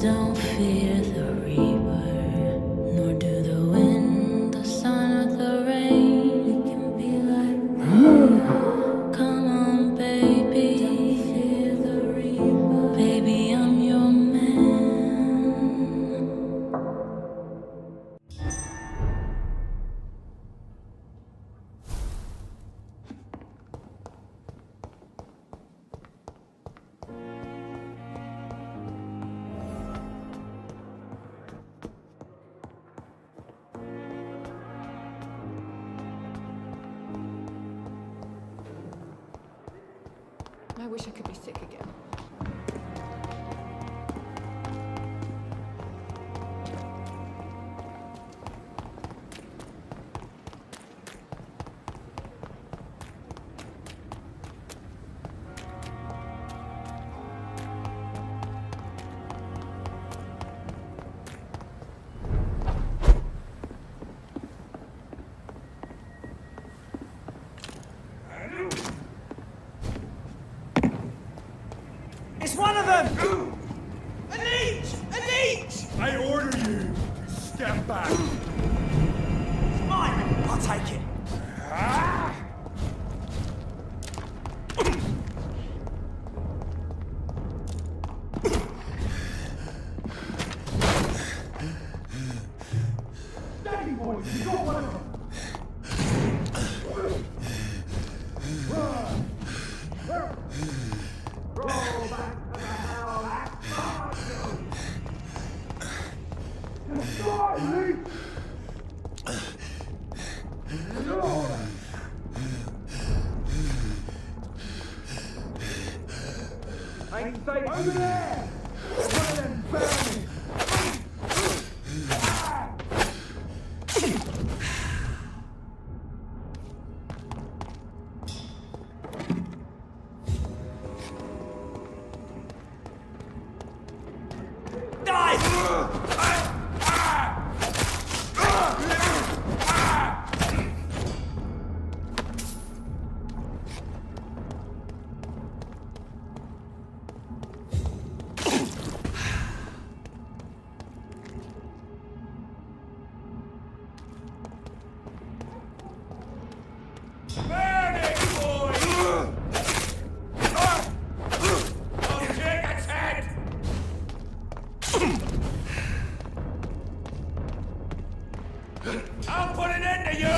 don't fear the reaper, nor do the wind, the sun, or the rain. It can be like that. Come on, baby, don't fear the reaper. Baby, I'm your man. I wish I could be sick again. It's one of them! A leech! A leech! I order you! Step back! It's mine! I'll take it. Daddy boys, you got one of them! Roll back to the hell that I can say over there! One of them burning! I'll put an end to you!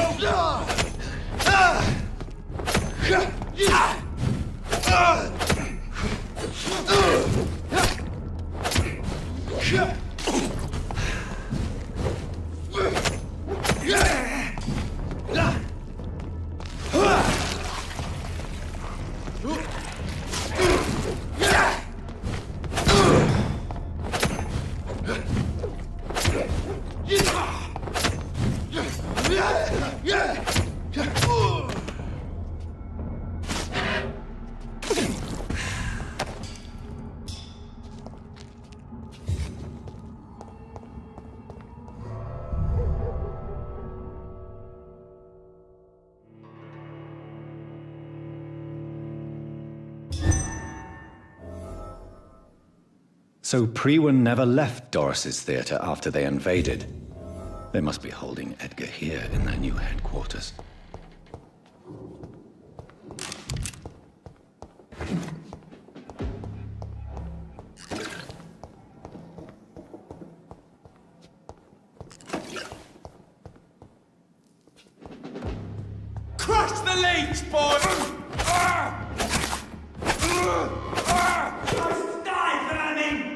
So Prewen never left Doris's theater after they invaded. They must be holding Edgar here in their new headquarters. Crush the leech, boy! Die, vermin!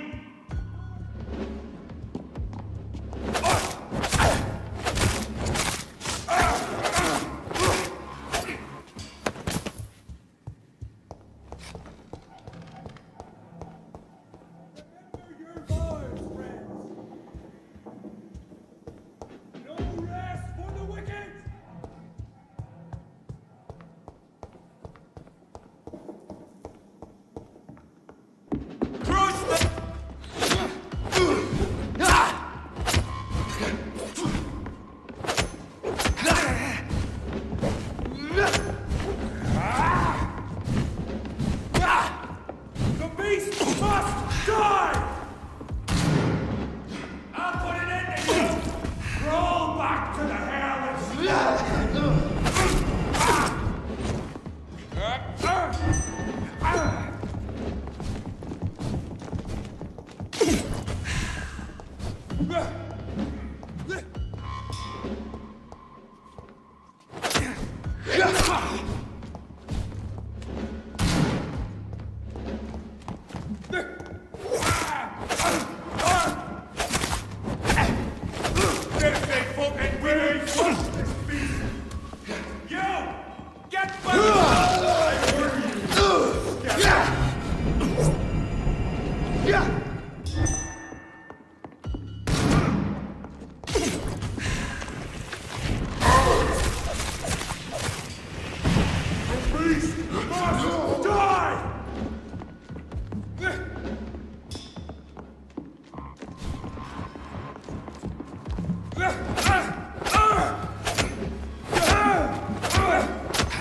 beast must die!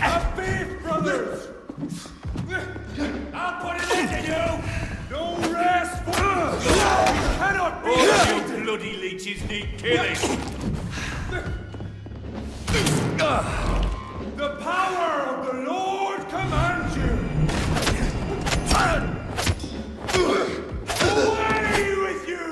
Vampyr brothers! I'll put an end to you! No rest for you! Cannot be All you bloody leeches need killing! The power of the Lord commands you! Away with you!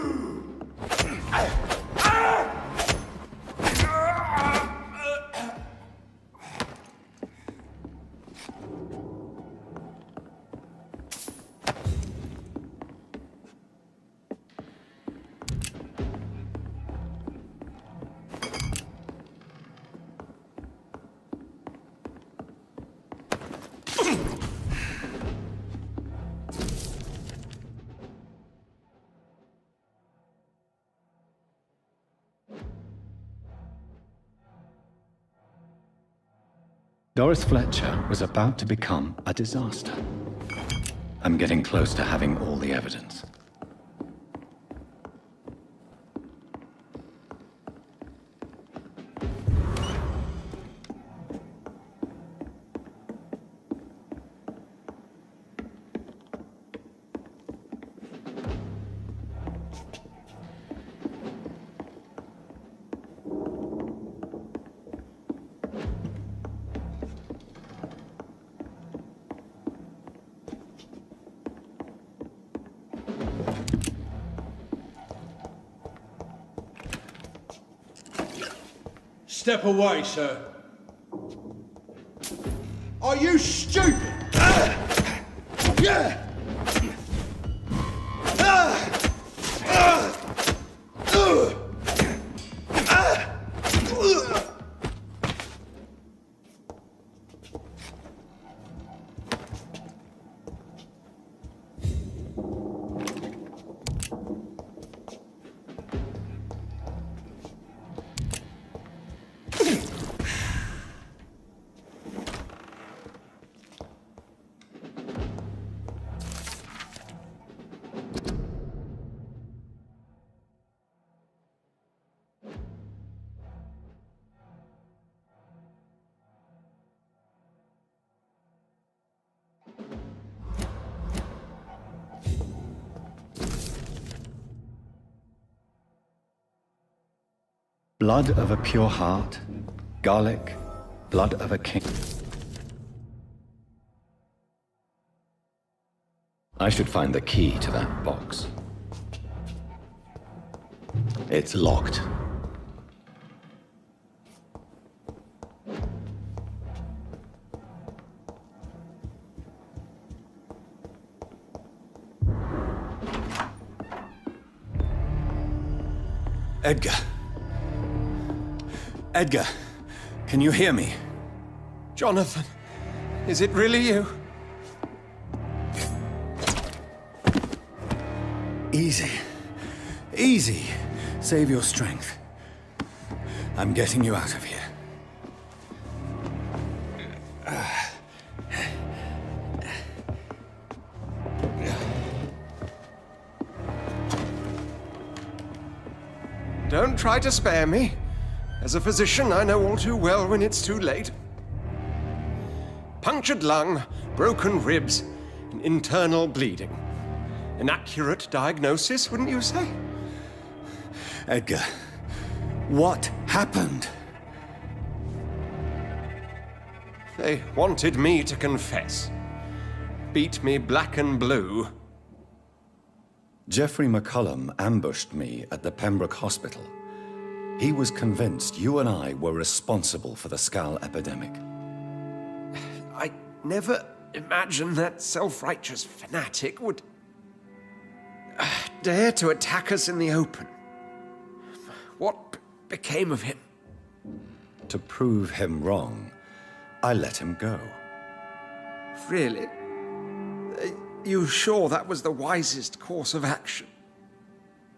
Doris Fletcher was about to become a disaster. I'm getting close to having all the evidence. Step away, sir. Are you stupid? Blood of a pure heart, garlic, blood of a king. I should find the key to that box. It's locked. Edgar. Edgar, can you hear me? Jonathan, is it really you? Easy. Easy. Save your strength. I'm getting you out of here. Don't try to spare me. As a physician, I know all too well when it's too late. Punctured lung, broken ribs, and internal bleeding. An accurate diagnosis, wouldn't you say? Edgar, what happened? They wanted me to confess. Beat me black and blue. Jeffrey McCullum ambushed me at the Pembroke Hospital. He was convinced you and I were responsible for the Skal epidemic. I never imagined that self-righteous fanatic would dare to attack us in the open. What became of him? To prove him wrong, I let him go. Really? Are you sure that was the wisest course of action?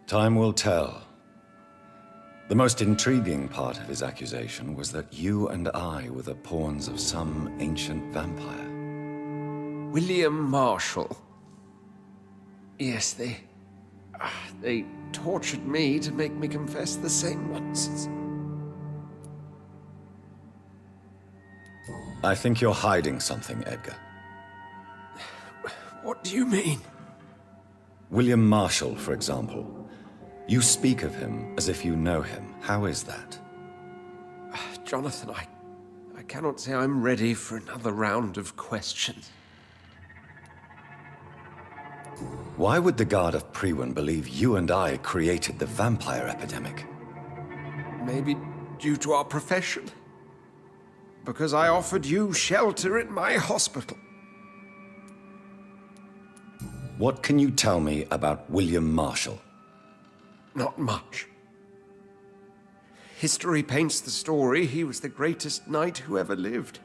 Time will tell. The most intriguing part of his accusation was that you and I were the pawns of some ancient vampire. William Marshall. Yes, they tortured me to make me confess the same nonsense. I think you're hiding something, Edgar. What do you mean? William Marshall, for example. You speak of him as if you know him. How is that? Jonathan, I cannot say I'm ready for another round of questions. Why would the Guard of Priwen believe you and I created the vampire epidemic? Maybe due to our profession? Because I offered you shelter in my hospital. What can you tell me about William Marshall? Not much. History paints the story he was the greatest knight who ever lived.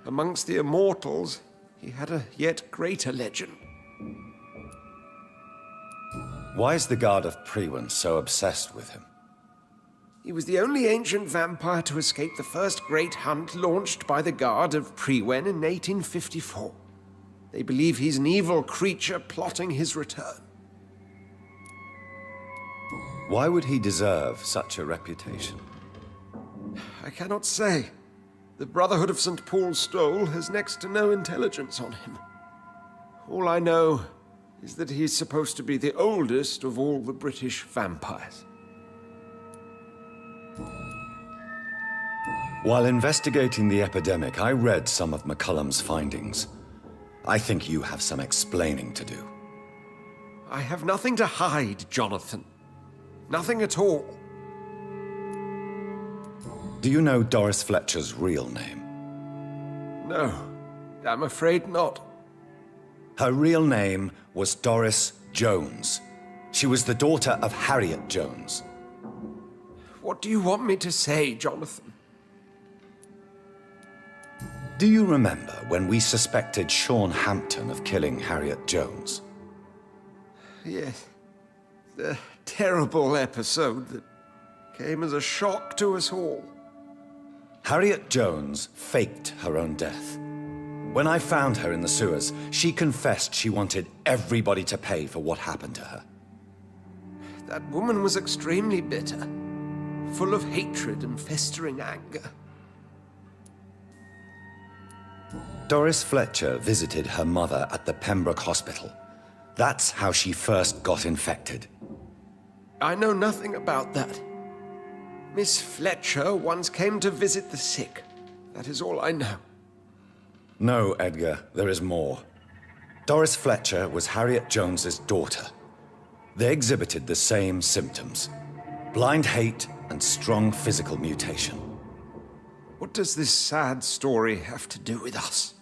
Amongst the immortals, he had a yet greater legend. Why is the Guard of Priwen so obsessed with him? He was the only ancient vampire to escape the first great hunt launched by the Guard of Priwen in 1854. They believe he's an evil creature plotting his return. Why would he deserve such a reputation? I cannot say. The Brotherhood of St. Paul's Stole has next to no intelligence on him. All I know is that he's supposed to be the oldest of all the British vampires. While investigating the epidemic, I read some of McCullum's findings. I think you have some explaining to do. I have nothing to hide, Jonathan. Nothing at all. Do you know Doris Fletcher's real name? No, I'm afraid not. Her real name was Doris Jones. She was the daughter of Harriet Jones. What do you want me to say, Jonathan? Do you remember when we suspected Sean Hampton of killing Harriet Jones? Yes. The terrible episode that came as a shock to us all. Harriet Jones faked her own death. When I found her in the sewers, she confessed she wanted everybody to pay for what happened to her. That woman was extremely bitter, full of hatred and festering anger. Doris Fletcher visited her mother at the Pembroke Hospital. That's how she first got infected. I know nothing about that. Miss Fletcher once came to visit the sick. That is all I know. No, Edgar, there is more. Doris Fletcher was Harriet Jones's daughter. They exhibited the same symptoms: blind hate and strong physical mutation. What does this sad story have to do with us?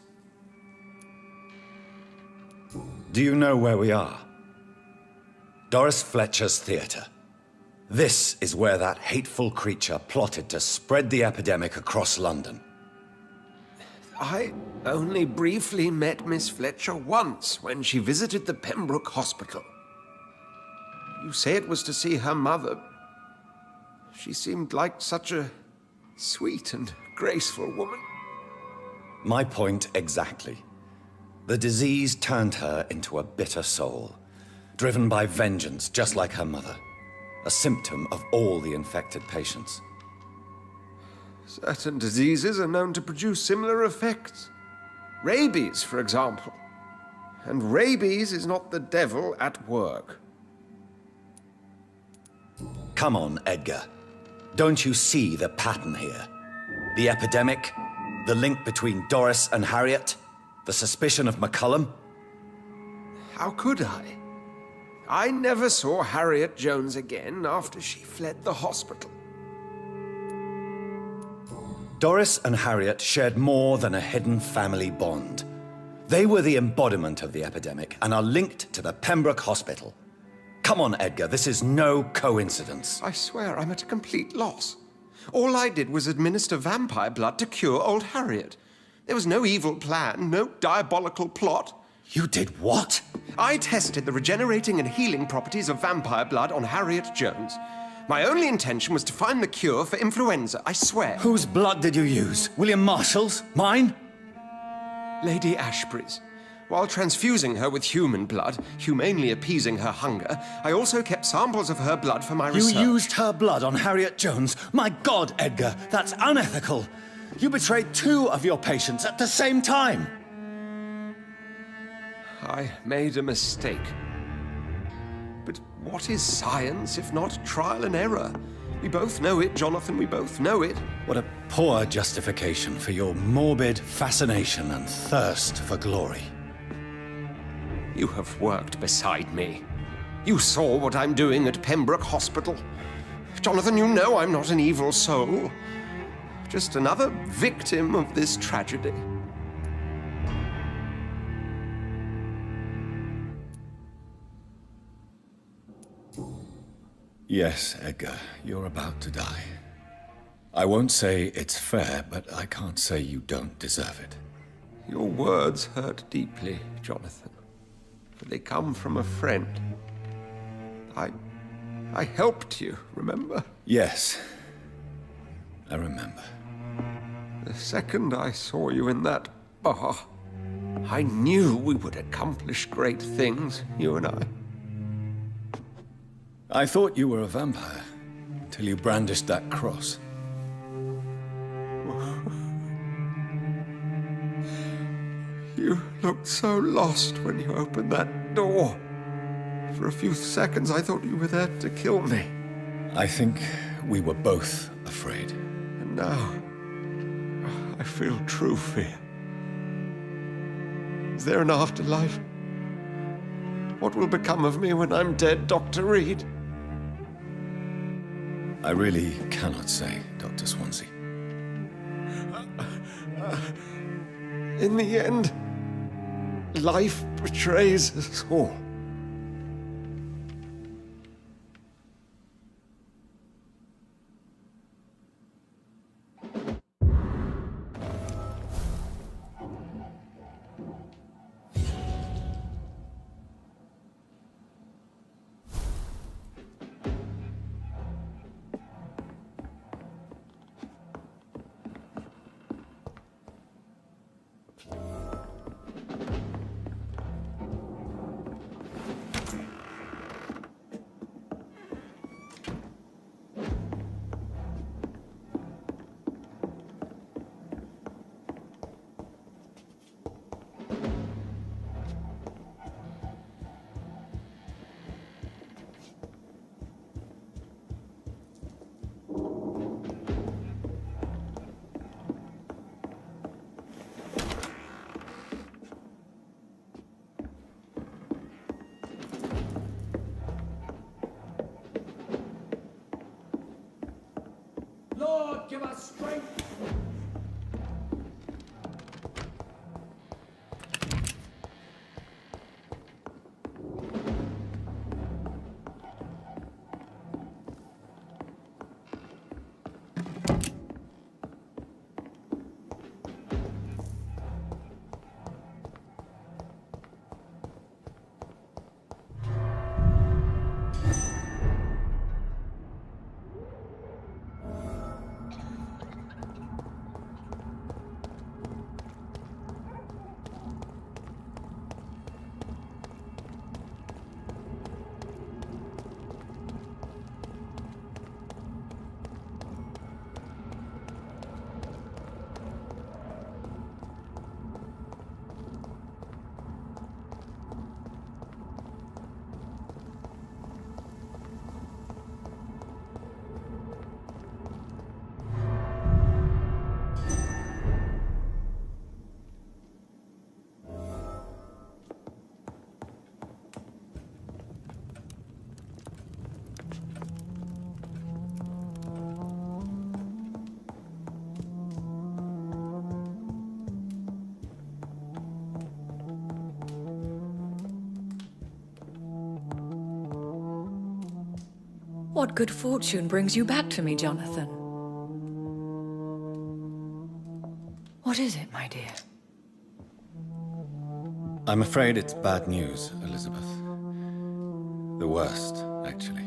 Do you know where we are? Doris Fletcher's theater. This is where that hateful creature plotted to spread the epidemic across London. I only briefly met Miss Fletcher once when she visited the Pembroke Hospital. You say it was to see her mother. She seemed like such a sweet and graceful woman. My point exactly. The disease turned her into a bitter soul, driven by vengeance just like her mother, a symptom of all the infected patients. Certain diseases are known to produce similar effects. Rabies, for example. And rabies is not the devil at work. Come on, Edgar. Don't you see the pattern here? The epidemic, the link between Doris and Harriet, the suspicion of McCullum? How could I? I never saw Harriet Jones again after she fled the hospital. Doris and Harriet shared more than a hidden family bond. They were the embodiment of the epidemic and are linked to the Pembroke Hospital. Come on, Edgar, this is no coincidence. I swear I'm at a complete loss. All I did was administer vampire blood to cure old Harriet. There was no evil plan, no diabolical plot. You did what? I tested the regenerating and healing properties of vampire blood on Harriet Jones. My only intention was to find the cure for influenza, I swear. Whose blood did you use? William Marshall's? Mine? Lady Ashbury's. While transfusing her with human blood, humanely appeasing her hunger, I also kept samples of her blood for my research. You used her blood on Harriet Jones? My God, Edgar, that's unethical. You betrayed 2 of your patients at the same time. I made a mistake. But what is science if not trial and error? We both know it, Jonathan, we both know it. What a poor justification for your morbid fascination and thirst for glory. You have worked beside me. You saw what I'm doing at Pembroke Hospital. Jonathan, you know I'm not an evil soul. Just another victim of this tragedy. Yes, Edgar, you're about to die. I won't say it's fair, but I can't say you don't deserve it. Your words hurt deeply, Jonathan, for they come from a friend. I helped you, remember? Yes, I remember. The second I saw you in that bar, I knew we would accomplish great things, you and I. I thought you were a vampire, till you brandished that cross. You looked so lost when you opened that door. For a few seconds, I thought you were there to kill me. I think we were both afraid. And now, I feel true fear. Is there an afterlife? What will become of me when I'm dead, Dr. Reed? I really cannot say, Dr. Swansea. In the end, life betrays us all. Lord, give us strength. What good fortune brings you back to me, Jonathan? What is it, my dear? I'm afraid it's bad news, Elizabeth. The worst, actually.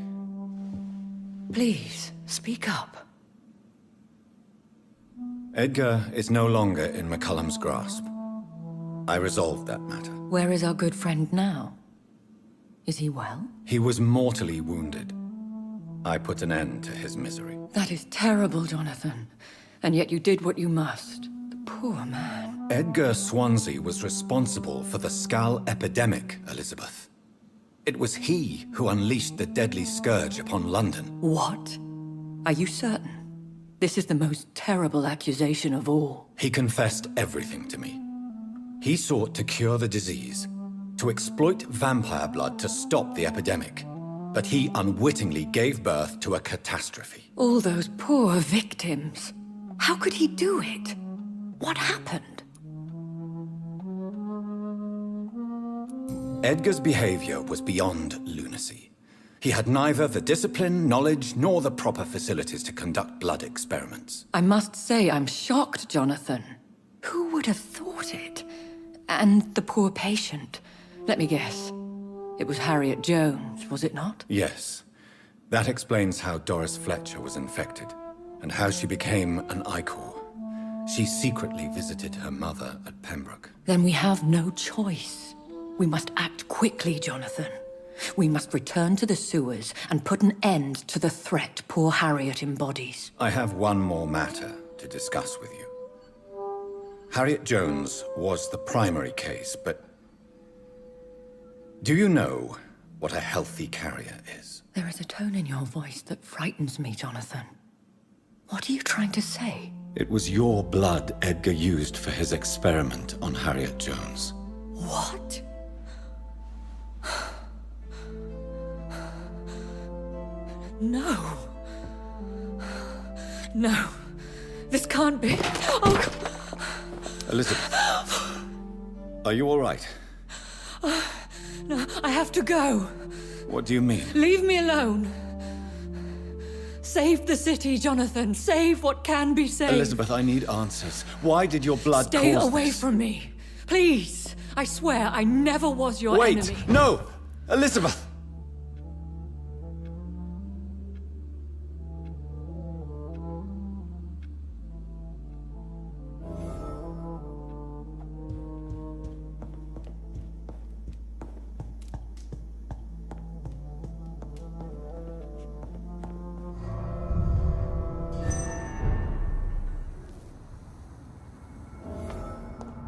Please, speak up. Edgar is no longer in McCullum's grasp. I resolved that matter. Where is our good friend now? Is he well? He was mortally wounded. I put an end to his misery. That is terrible, Jonathan. And yet you did what you must. The poor man. Edgar Swansea was responsible for the Skull epidemic, Elizabeth. It was he who unleashed the deadly scourge upon London. What? Are you certain? This is the most terrible accusation of all. He confessed everything to me. He sought to cure the disease, to exploit vampire blood to stop the epidemic. But he unwittingly gave birth to a catastrophe. All those poor victims. How could he do it? What happened? Edgar's behavior was beyond lunacy. He had neither the discipline, knowledge, nor the proper facilities to conduct blood experiments. I must say I'm shocked, Jonathan. Who would have thought it? And the poor patient. Let me guess. It was Harriet Jones, was it not? Yes. That explains how Doris Fletcher was infected, and how she became an Ichor. She secretly visited her mother at Pembroke. Then we have no choice. We must act quickly, Jonathan. We must return to the sewers and put an end to the threat poor Harriet embodies. I have one more matter to discuss with you. Harriet Jones was the primary case, but do you know what a healthy carrier is? There is a tone in your voice that frightens me, Jonathan. What are you trying to say? It was your blood Edgar used for his experiment on Harriet Jones. What? No. No. This can't be. Oh. Elizabeth, are you all right? No, I have to go. What do you mean? Leave me alone. Save the city, Jonathan. Save what can be saved. Elizabeth, I need answers. Why did your blood Stay cause away this? from me. Please. I swear I never was your Wait! enemy. No! Elizabeth!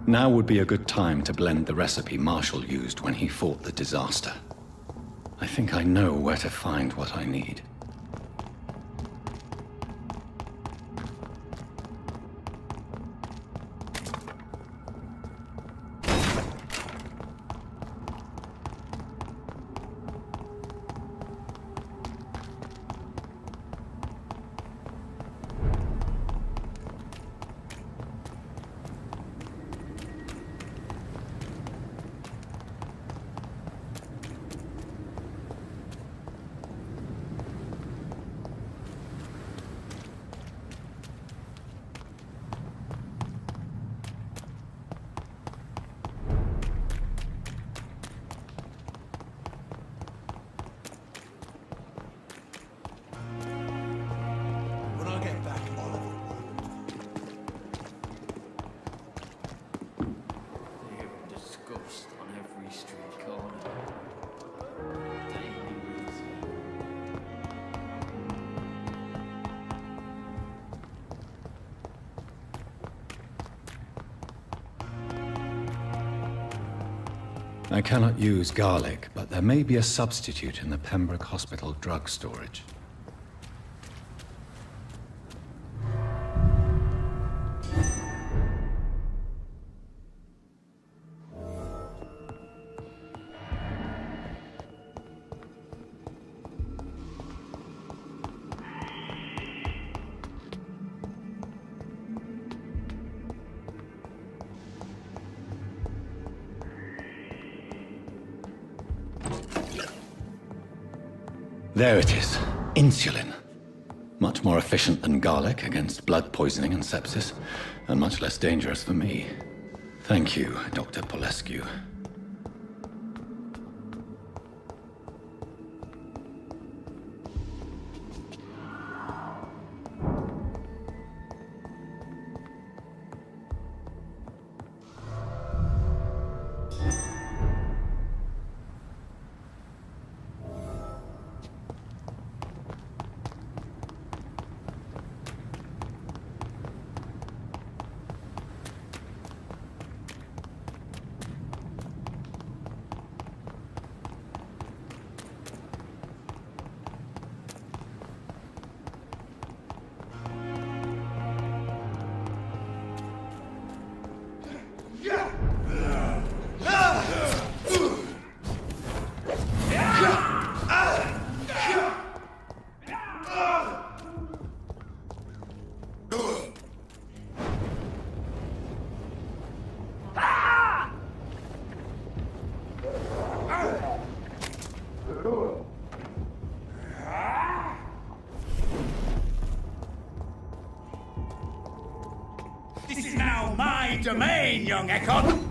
Now would be a good time to blend the recipe Marshall used when he fought the disaster. I think I know where to find what I need. When I get back, Oliver will. Here disgust on every street corner. Daily routine. I cannot use garlic, but there may be a substitute in the Pembroke Hospital drug storage. There it is. Insulin. Much more efficient than garlic against blood poisoning and sepsis, and much less dangerous for me. Thank you, Dr. Polescu. This is now my domain, young Ekon!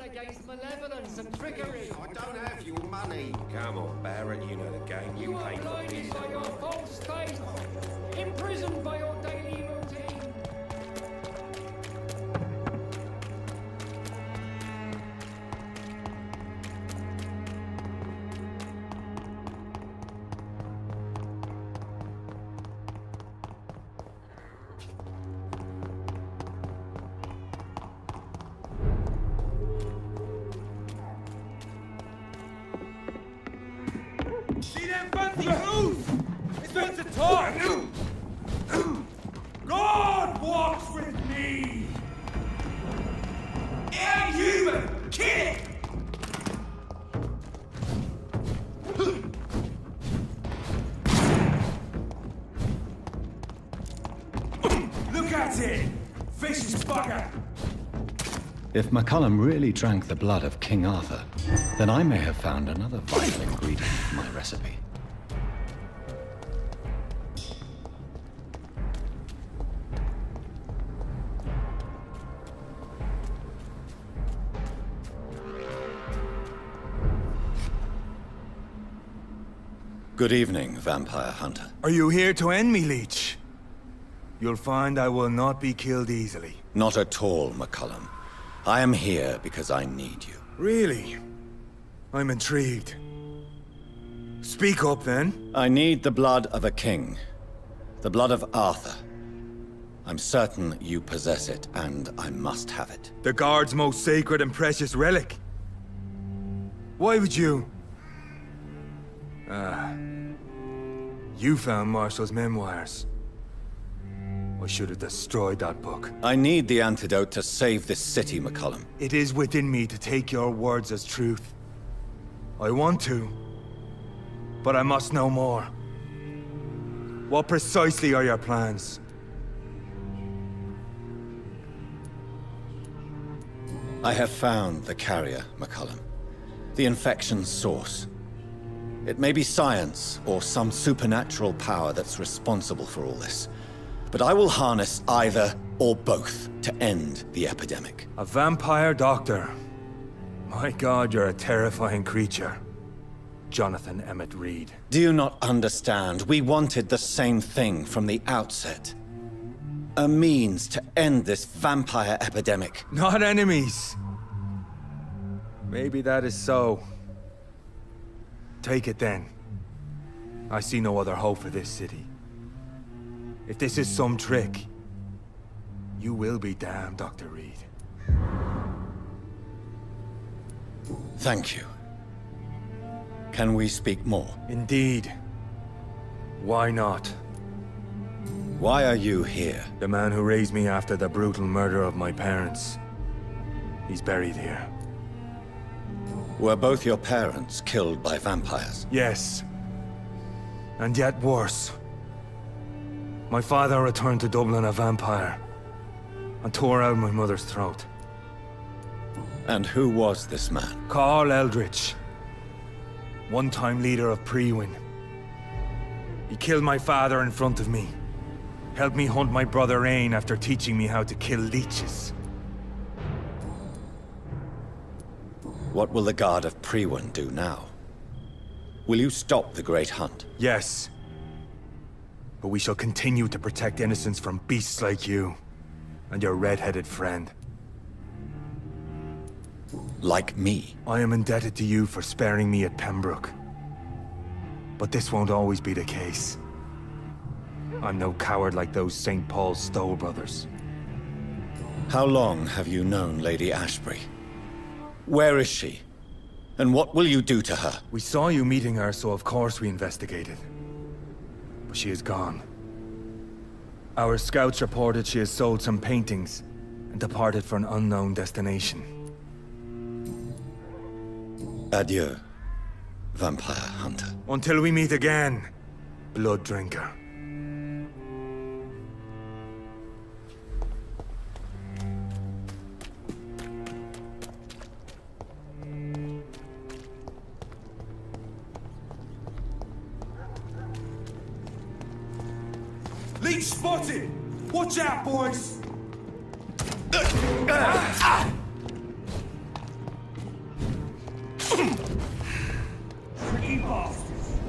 Against malevolence and trickery. I don't have your money. Come on, Baron, you know the game. You You are pay for blinded this. by your false faith, imprisoned by your daily routine. See them fancy moves? It's meant to talk! God walks with me! Inhuman! Kill it! Look at it! Vicious bugger! If McCullum really drank the blood of King Arthur, then I may have found another vital ingredient for my recipe. Good evening, vampire hunter. Are you here to end me, Leech? You'll find I will not be killed easily. Not at all, McCullum. I am here because I need you. Really? I'm intrigued. Speak up, then. I need the blood of a king. The blood of Arthur. I'm certain you possess it, and I must have it. The Guard's most sacred and precious relic. Why would you? You found Marshall's memoirs. I should have destroyed that book. I need the antidote to save this city, McCullum. It is within me to take your words as truth. I want to, but I must know more. What precisely are your plans? I have found the carrier, McCullum. The infection's source. It may be science or some supernatural power that's responsible for all this. But I will harness either or both to end the epidemic. A vampire doctor. My God, you're a terrifying creature. Jonathan Emmett Reed. Do you not understand? We wanted the same thing from the outset. A means to end this vampire epidemic. Not enemies. Maybe that is so. Take it then. I see no other hope for this city. If this is some trick, you will be damned, Dr. Reed. Thank you. Can we speak more? Indeed. Why not? Why are you here? The man who raised me after the brutal murder of my parents. He's buried here. Were both your parents killed by vampires? Yes. And yet worse. My father returned to Dublin a vampire, and tore out my mother's throat. And who was this man? Carl Eldritch. One-time leader of Prewin. He killed my father in front of me. Helped me hunt my brother Ain after teaching me how to kill leeches. What will the Guard of Prewin do now? Will you stop the Great Hunt? Yes. But we shall continue to protect innocents from beasts like you, and your red-headed friend. Like me? I am indebted to you for sparing me at Pembroke. But this won't always be the case. I'm no coward like those St. Paul's Stowe brothers. How long have you known Lady Ashbury? Where is she? And what will you do to her? We saw you meeting her, so of course we investigated. But she is gone. Our scouts reported she has sold some paintings and departed for an unknown destination. Adieu, vampire hunter. Until we meet again, blood drinker. Leech spotted! Watch out, boys! Tricky bastards!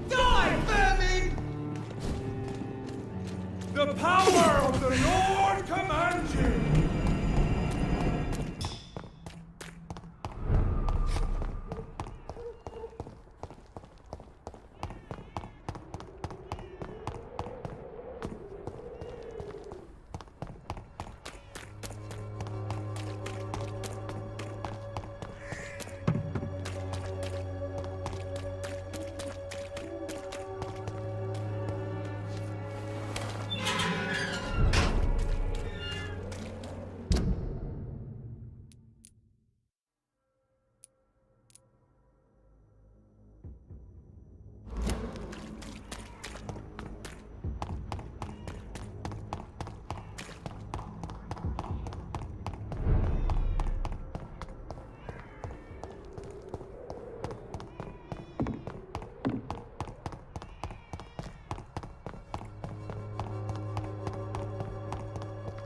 Die, vermin! The power of the Lord commands you!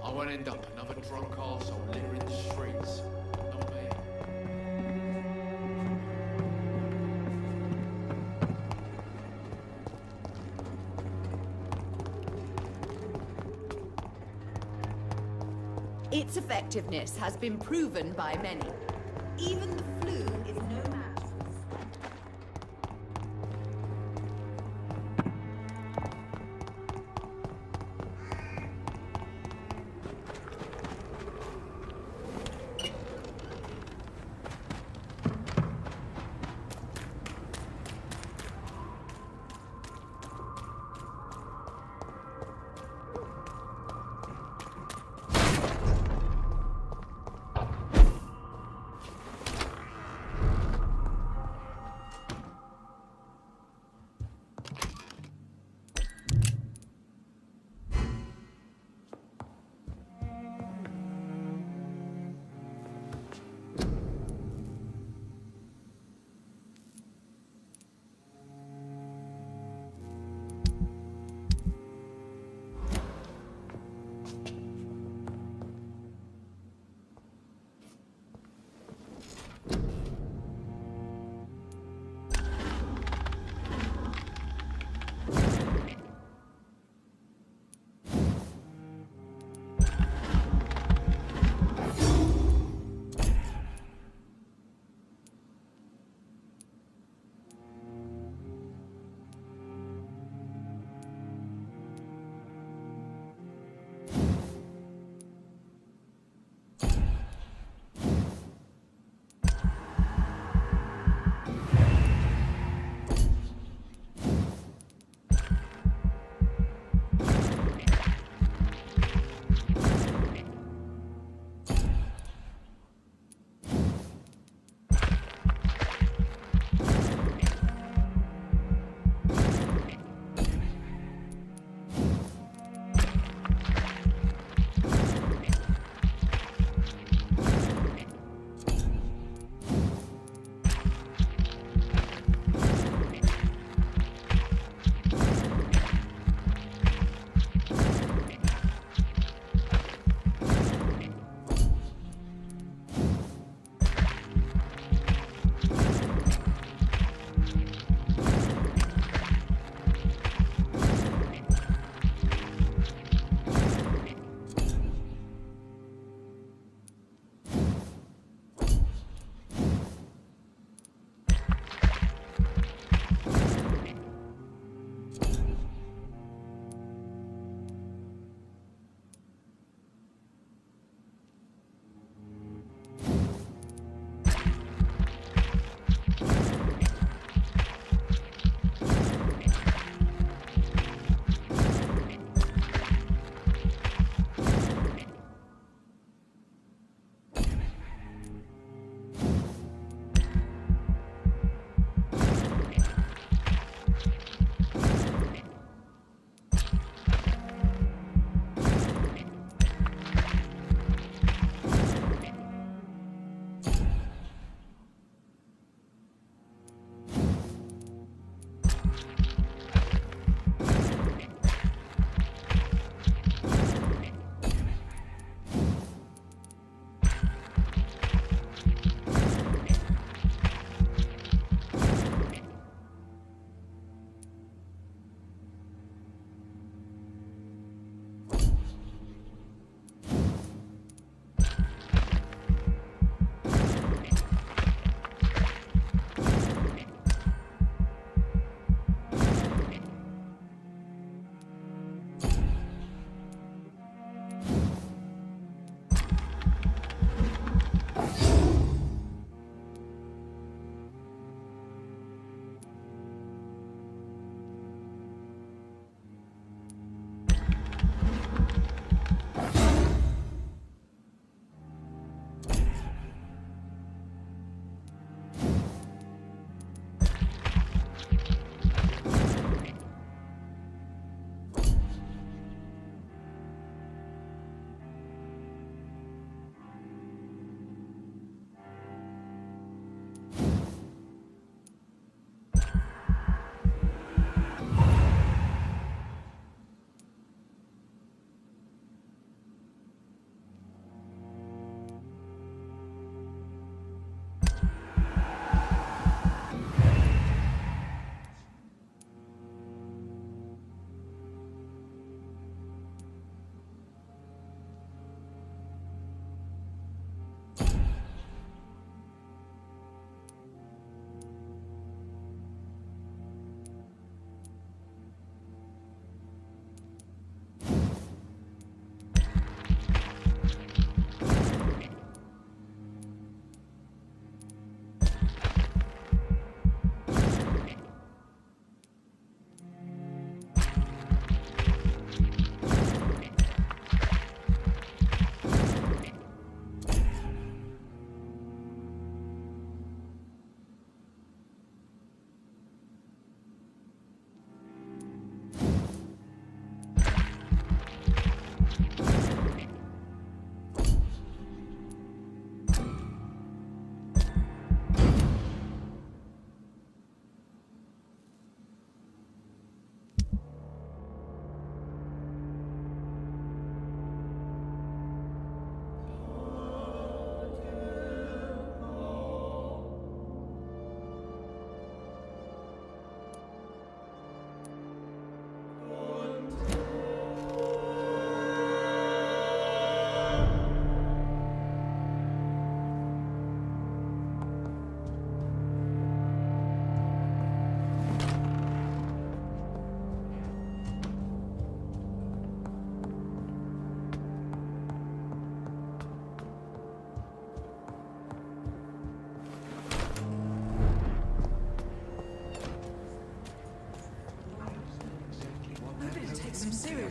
I won't end up another drunk arsehole littering the streets. Not me. Its effectiveness has been proven by many. Even the flu is no match.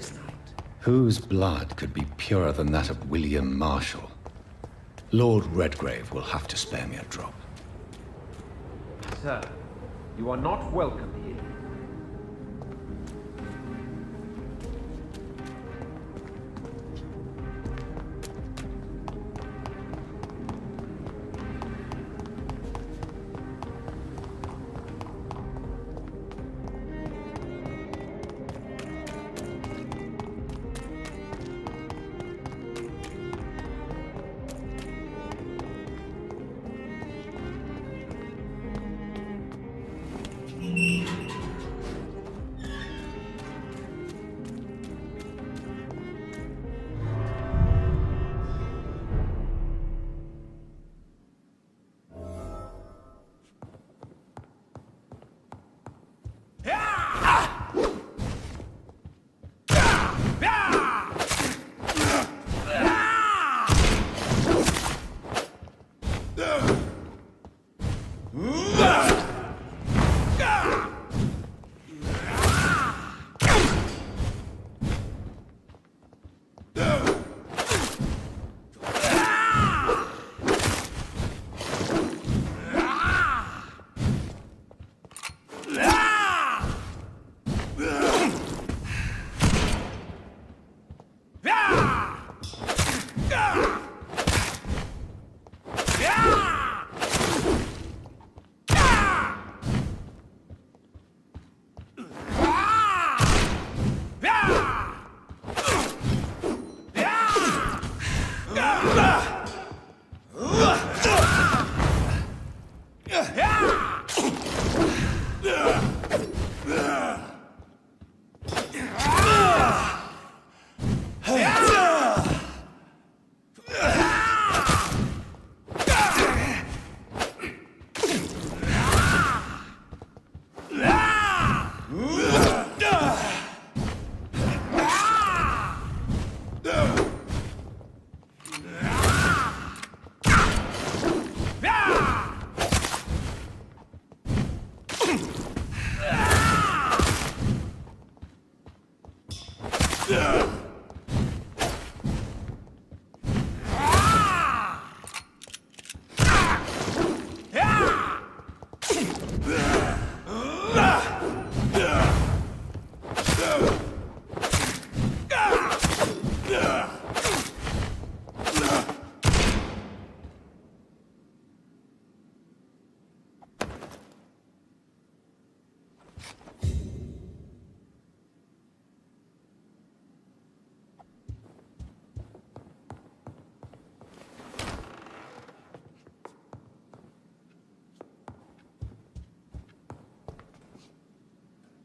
this night. Whose blood could be purer than that of William Marshall? Lord Redgrave will have to spare me a drop. Sir, you are not welcome here.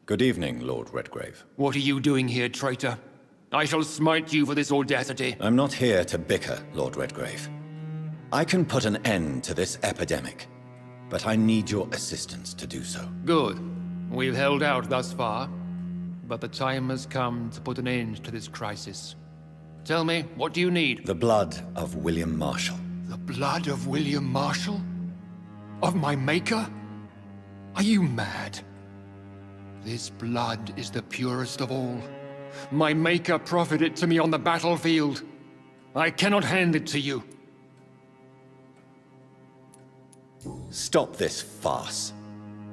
Good evening, Lord Redgrave. What are you doing here, traitor? I shall smite you for this audacity. I'm not here to bicker, Lord Redgrave. I can put an end to this epidemic, but I need your assistance to do so. Good. We've held out thus far, but the time has come to put an end to this crisis. Tell me, what do you need? The blood of William Marshall. The blood of William Marshall? Of my maker? Are you mad? This blood is the purest of all. My maker proffered it to me on the battlefield. I cannot hand it to you. Stop this farce.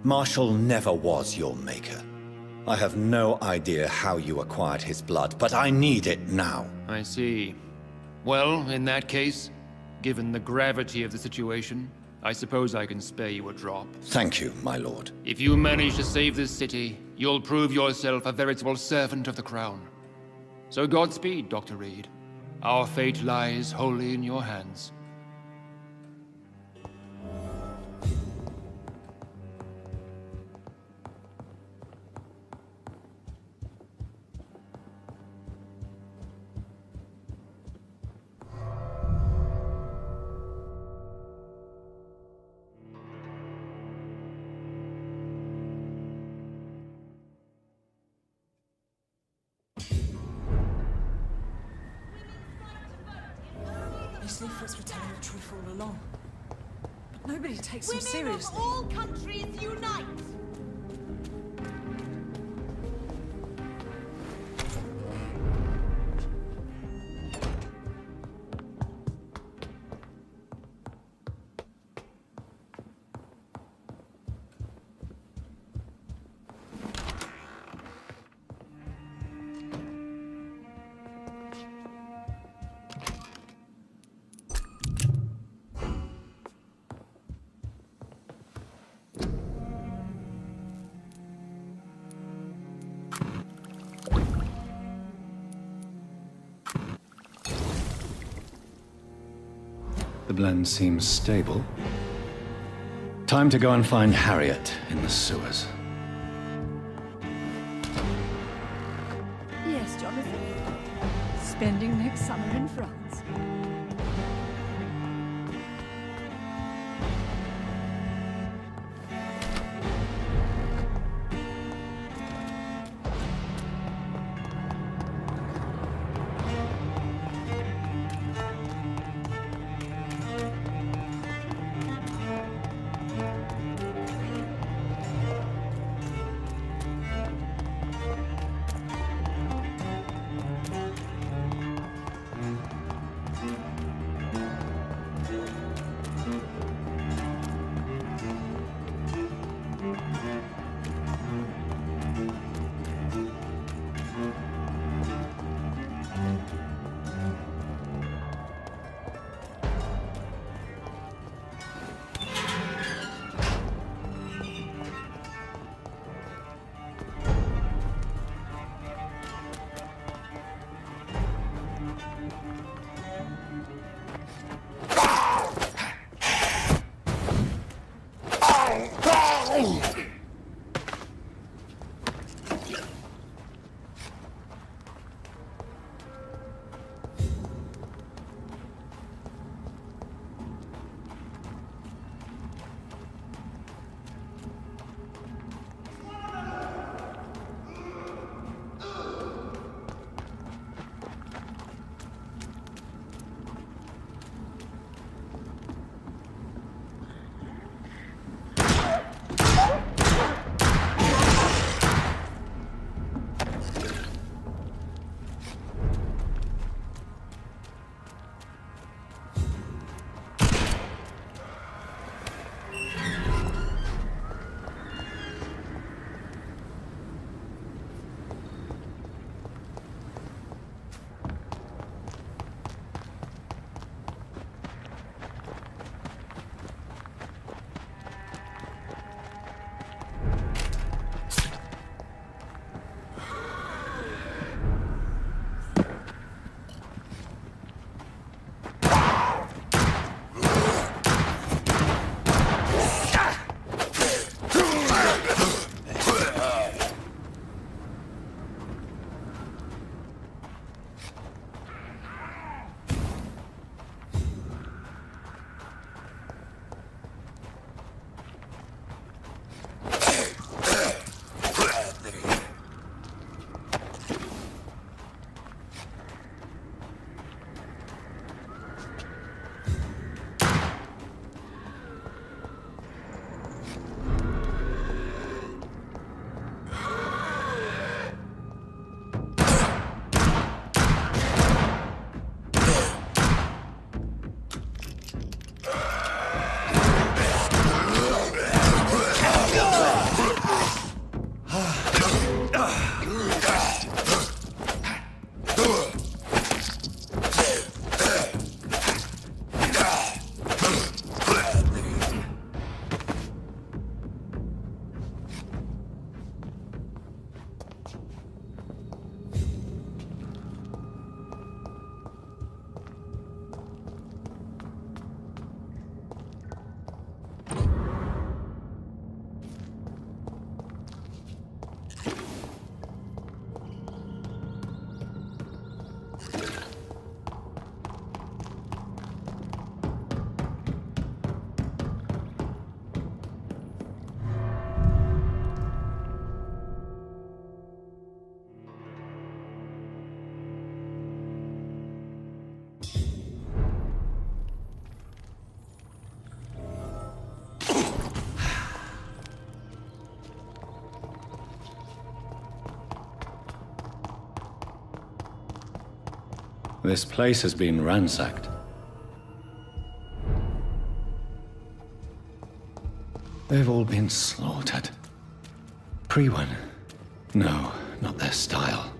Marshall never was your maker. I have no idea how you acquired his blood, but I need it now. I see. Well, in that case, given the gravity of the situation, I suppose I can spare you a drop. Thank you, my lord. If you manage to save this city, you'll prove yourself a veritable servant of the crown. So Godspeed, Dr. Reed. Our fate lies wholly in your hands. These leaflets were telling the truth all along. But nobody takes them Women seriously. of all countries unite! The blend seems stable. Time to go and find Harriet in the sewers. Yes, Jonathan. Spending next summer in France. This place has been ransacked. They've all been slaughtered. Pre-one? No, not their style.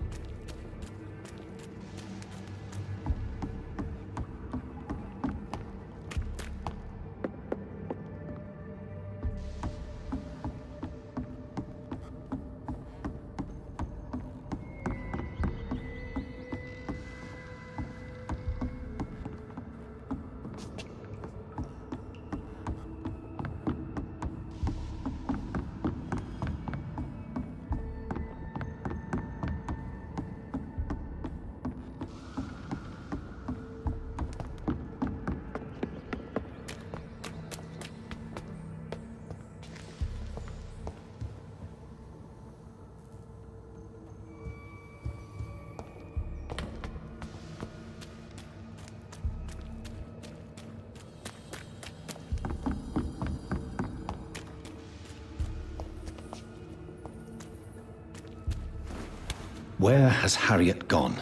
Where has Harriet gone?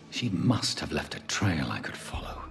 She must have left a trail I could follow.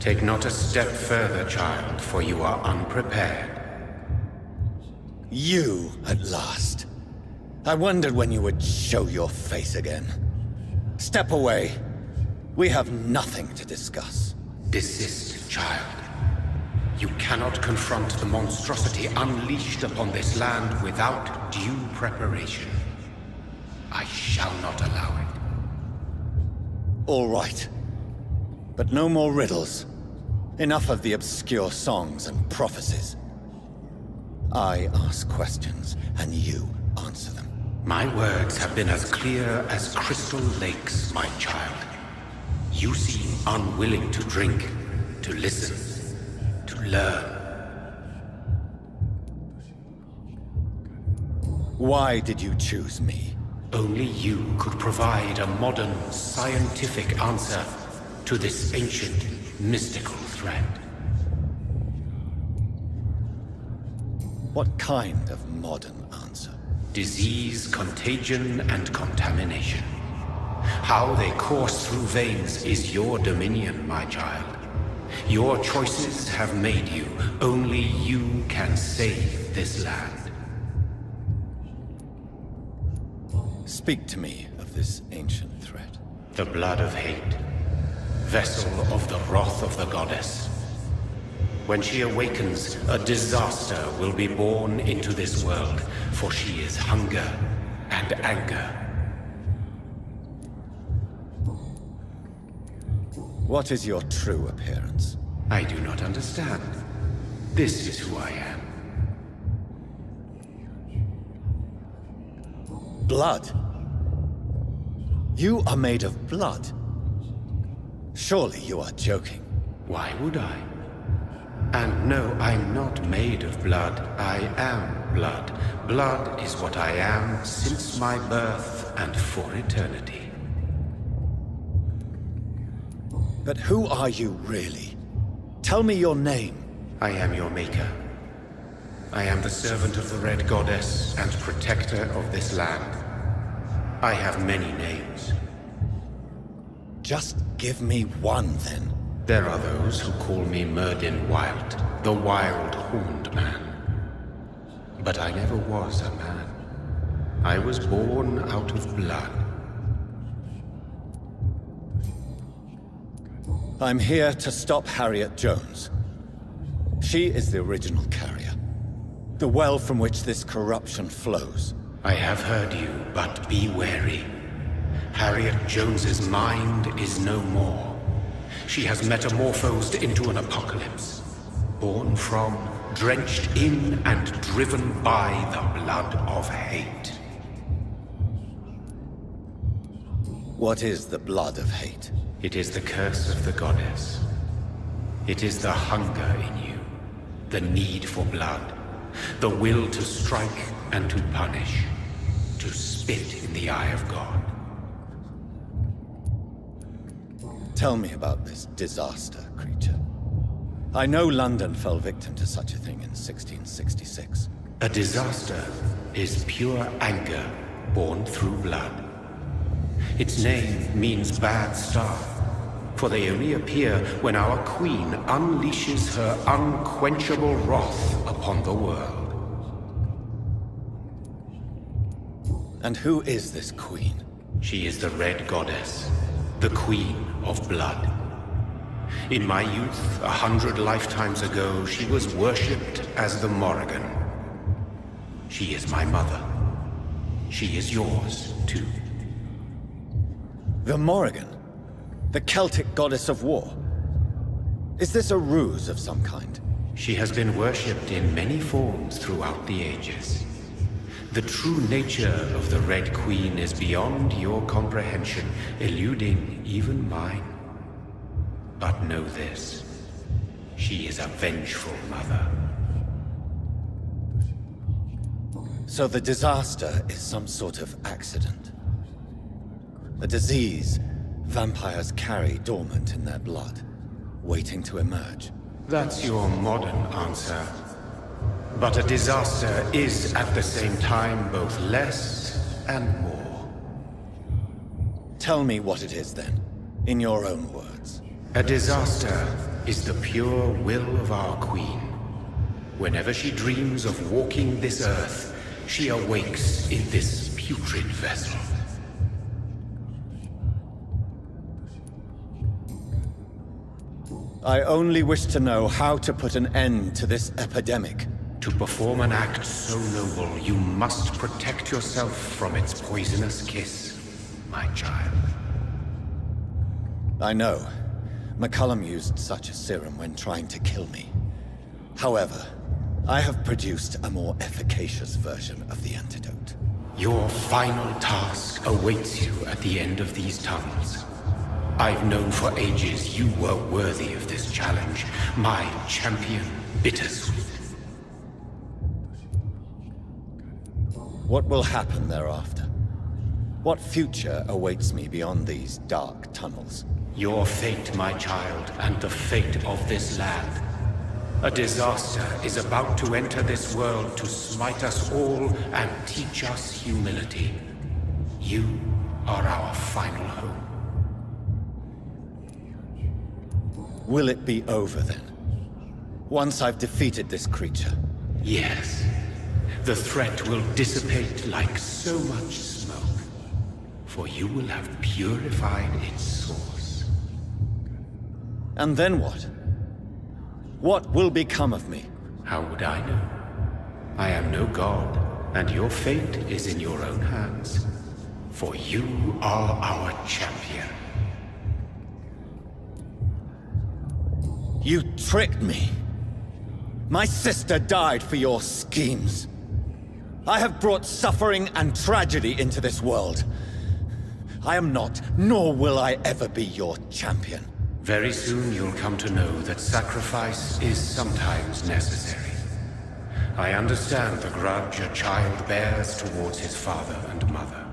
Take not a step further, child, for you are unprepared. You, at last. I wondered when you would show your face again. Step away. We have nothing to discuss. Desist, child. You cannot confront the monstrosity unleashed upon this land without due preparation. I shall not allow it. All right. But no more riddles. Enough of the obscure songs and prophecies. I ask questions, and you answer them. My words have been as clear as crystal lakes, my child. You seem unwilling to drink, to listen, to learn. Why did you choose me? Only you could provide a modern, scientific answer to this ancient, mystical threat. What kind of modern answer? Disease, contagion, and contamination. How they course through veins is your dominion, my child. Your choices have made you. Only you can save this land. Speak to me of this ancient threat. The blood of hate. Vessel of the wrath of the goddess. When she awakens, a disaster will be born into this world, for she is hunger and anger. What is your true appearance? I do not understand. This is who I am. Blood? You are made of blood. Surely you are joking. Why would I? And no, I'm not made of blood. I am blood. Blood is what I am since my birth and for eternity. But who are you really? Tell me your name. I am your maker. I am the servant of the Red Goddess and protector of this land. I have many names. Just give me one, then. There are those who call me Merdin Wild, the Wild Horned Man. But I never was a man. I was born out of blood. I'm here to stop Harriet Jones. She is the original carrier. The well from which this corruption flows. I have heard you, but be wary. Harriet Jones's mind is no more. She has metamorphosed into an apocalypse. Born from, drenched in, and driven by the blood of hate. What is the blood of hate? It is the curse of the goddess. It is the hunger in you, the need for blood, the will to strike and to punish, to spit in the eye of God. Tell me about this disaster, creature. I know London fell victim to such a thing in 1666. A disaster is pure anger born through blood. Its name means bad star, for they only appear when our queen unleashes her unquenchable wrath upon the world. And who is this queen? She is the Red Goddess, the Queen of Blood. In my youth, 100 lifetimes ago, she was worshipped as the Morrigan. She is my mother. She is yours, too. The Morrigan? The Celtic goddess of war? Is this a ruse of some kind? She has been worshipped in many forms throughout the ages. The true nature of the Red Queen is beyond your comprehension, eluding even mine. But know this, she is a vengeful mother. So the disaster is some sort of accident. A disease vampires carry dormant in their blood, waiting to emerge. That's your modern answer. But a disaster is at the same time both less and more. Tell me what it is then, in your own words. A disaster is the pure will of our queen. Whenever she dreams of walking this earth, she awakes in this putrid vessel. I only wish to know how to put an end to this epidemic. To perform an act so noble, you must protect yourself from its poisonous kiss, my child. I know. McCullum used such a serum when trying to kill me. However, I have produced a more efficacious version of the antidote. Your final task awaits you at the end of these tunnels. I've known for ages you were worthy of this challenge, my champion, Bittersweet. What will happen thereafter? What future awaits me beyond these dark tunnels? Your fate, my child, and the fate of this land. A disaster is about to enter this world to smite us all and teach us humility. You are our final hope. Will it be over then? Once I've defeated this creature? Yes. The threat will dissipate like so much smoke, for you will have purified its source. And then what? What will become of me? How would I know? I am no god, and your fate is in your own hands. For you are our champion. You tricked me. My sister died for your schemes. I have brought suffering and tragedy into this world. I am not, nor will I ever be your champion. Very soon you'll come to know that sacrifice is sometimes necessary. I understand the grudge a child bears towards his father and mother.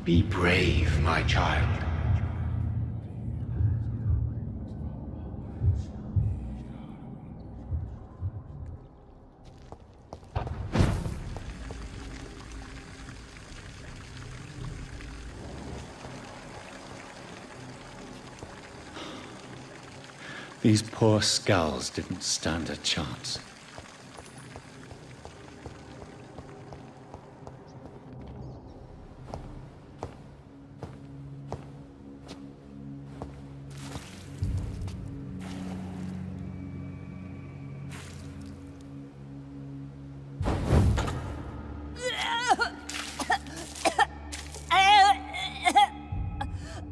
Be brave, my child. These poor skulls didn't stand a chance.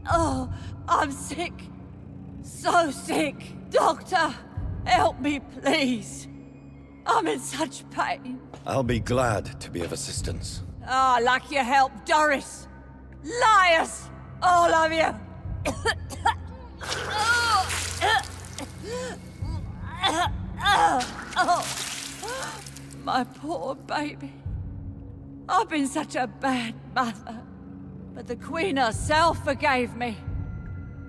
Oh, I'm sick. So sick. Doctor, help me, please. I'm in such pain. I'll be glad to be of assistance. Ah, like your help, Doris. Liars! All of you! My poor baby. I've been such a bad mother. But the Queen herself forgave me.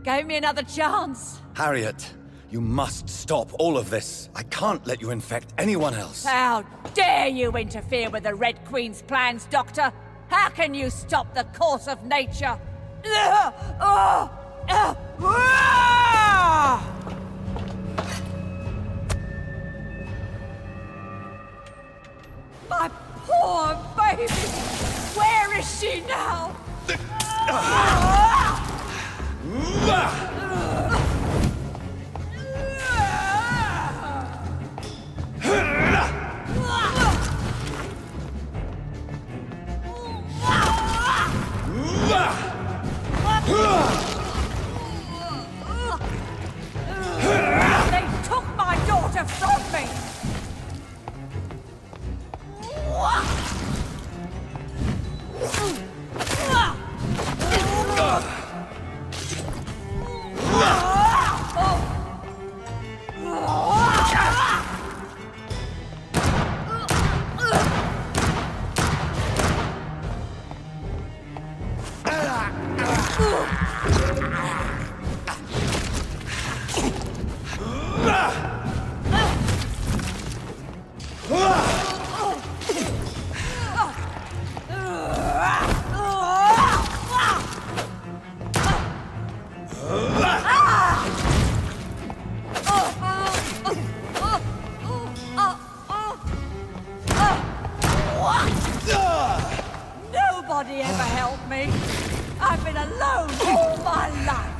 Gave me another chance. Harriet, you must stop all of this. I can't let you infect anyone else. How dare you interfere with the Red Queen's plans, Doctor? How can you stop the course of nature? My poor baby! Where is she now? They took my daughter from me! Nobody ever helped me. I've been alone all my life.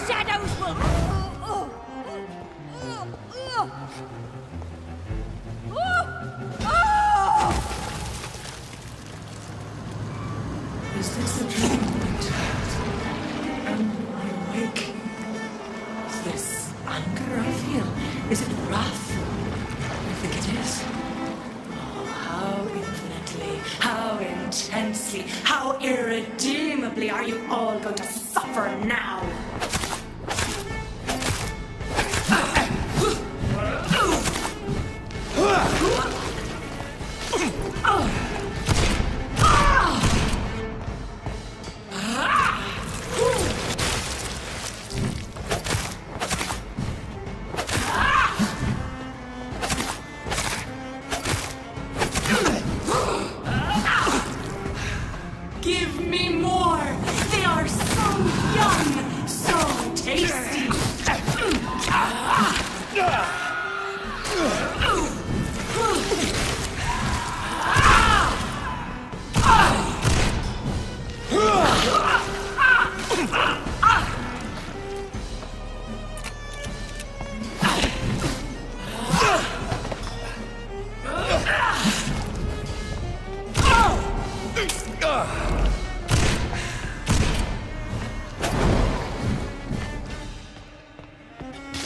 Shadows will... Is this a dream, my child? Am I awake? Is this anger I feel? Is it wrath? I think it is. Oh, how infinitely, how intensely, how irredeemably are you all going to suffer now? Give me more! They are so young, so tasty!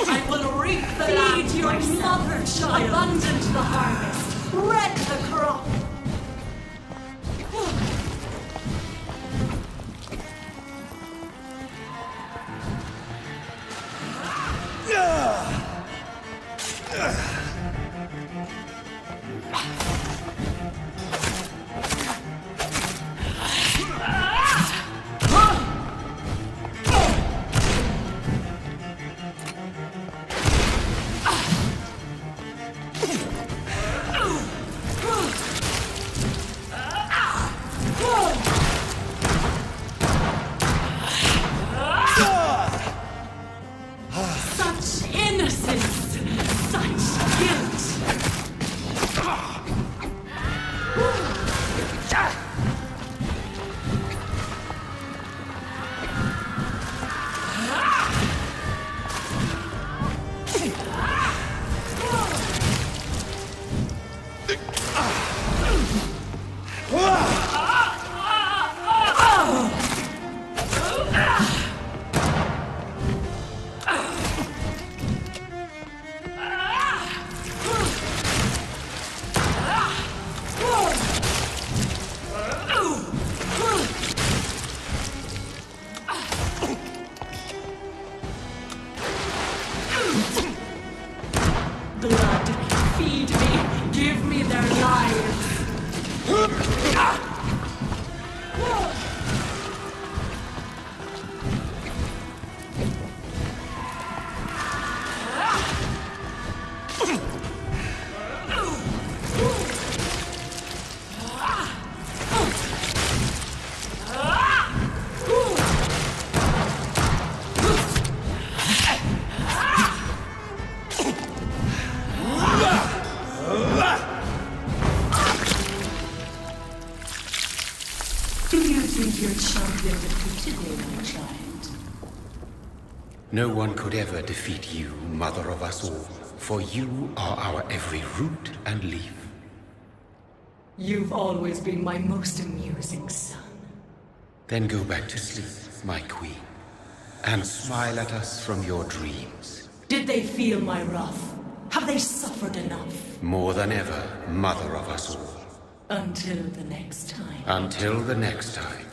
I will reap the land your mother, child. Abundant the harvest, red the crop. blood. Feed me. Give me their lives. No one could ever defeat you, mother of us all, for you are our every root and leaf. You've always been my most amusing son. Then go back to sleep, my queen, and smile at us from your dreams. Did they feel my wrath? Have they suffered enough? More than ever, mother of us all. Until the next time. Until the next time.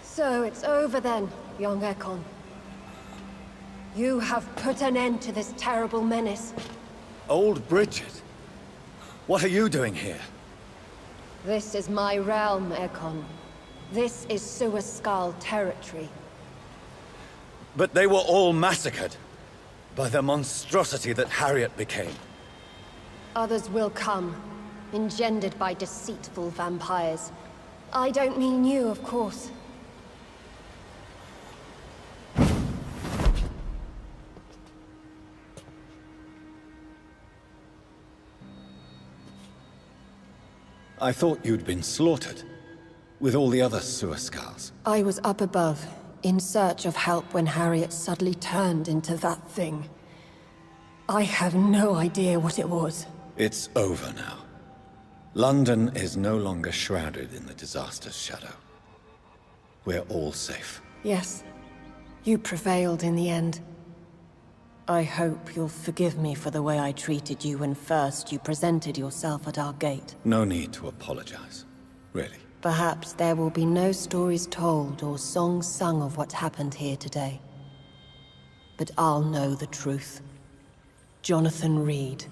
So it's over then, young Ekon. You have put an end to this terrible menace. Old Bridget? What are you doing here? This is my realm, Ekon. This is Suaskal territory. But they were all massacred by the monstrosity that Harriet became. Others will come, engendered by deceitful vampires. I don't mean you, of course. I thought you'd been slaughtered, with all the other Suaskals. I was up above, in search of help when Harriet suddenly turned into that thing. I have no idea what it was. It's over now. London is no longer shrouded in the disaster's shadow. We're all safe. Yes, you prevailed in the end. I hope you'll forgive me for the way I treated you when first you presented yourself at our gate. No need to apologize, really. Perhaps there will be no stories told or songs sung of what happened here today. But I'll know the truth. Jonathan Reed,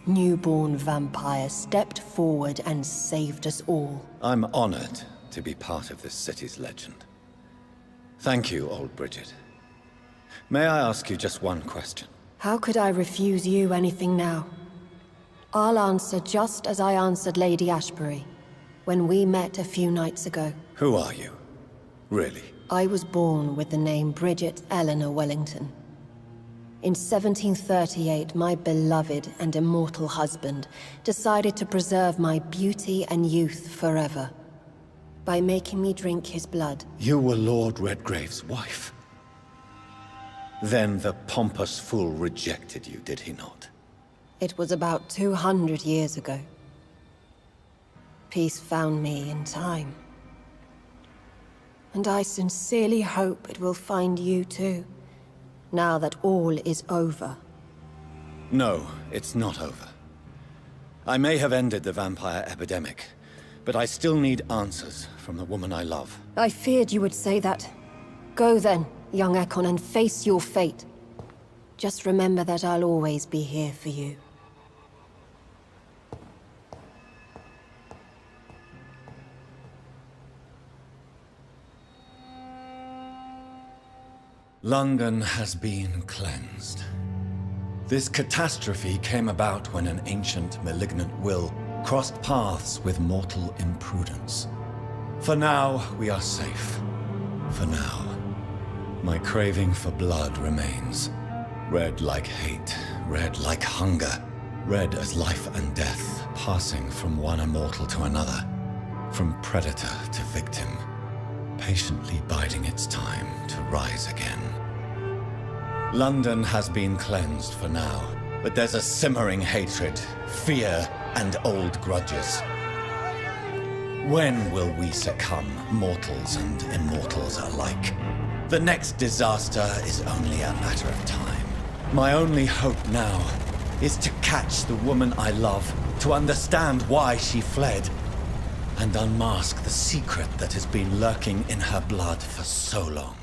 newborn vampire, stepped forward and saved us all. I'm honored to be part of this city's legend. Thank you, old Bridget. May I ask you just one question? How could I refuse you anything now? I'll answer just as I answered Lady Ashbury, when we met a few nights ago. Who are you? Really? I was born with the name Bridget Eleanor Wellington. In 1738, my beloved and immortal husband decided to preserve my beauty and youth forever, by making me drink his blood. You were Lord Redgrave's wife. Then the pompous fool rejected you, did he not? It was about 200 years ago. Peace found me in time. And I sincerely hope it will find you too, now that all is over. No, it's not over. I may have ended the vampire epidemic, but I still need answers from the woman I love. I feared you would say that. Go then, young Ekon, and face your fate. Just remember that I'll always be here for you. London has been cleansed. This catastrophe came about when an ancient, malignant will crossed paths with mortal imprudence. For now, we are safe. For now. My craving for blood remains. Red like hate, red like hunger. Red as life and death, passing from one immortal to another. From predator to victim. Patiently biding its time to rise again. London has been cleansed for now, but there's a simmering hatred, fear, and old grudges. When will we succumb, mortals and immortals alike? The next disaster is only a matter of time. My only hope now is to catch the woman I love, to understand why she fled, and unmask the secret that has been lurking in her blood for so long.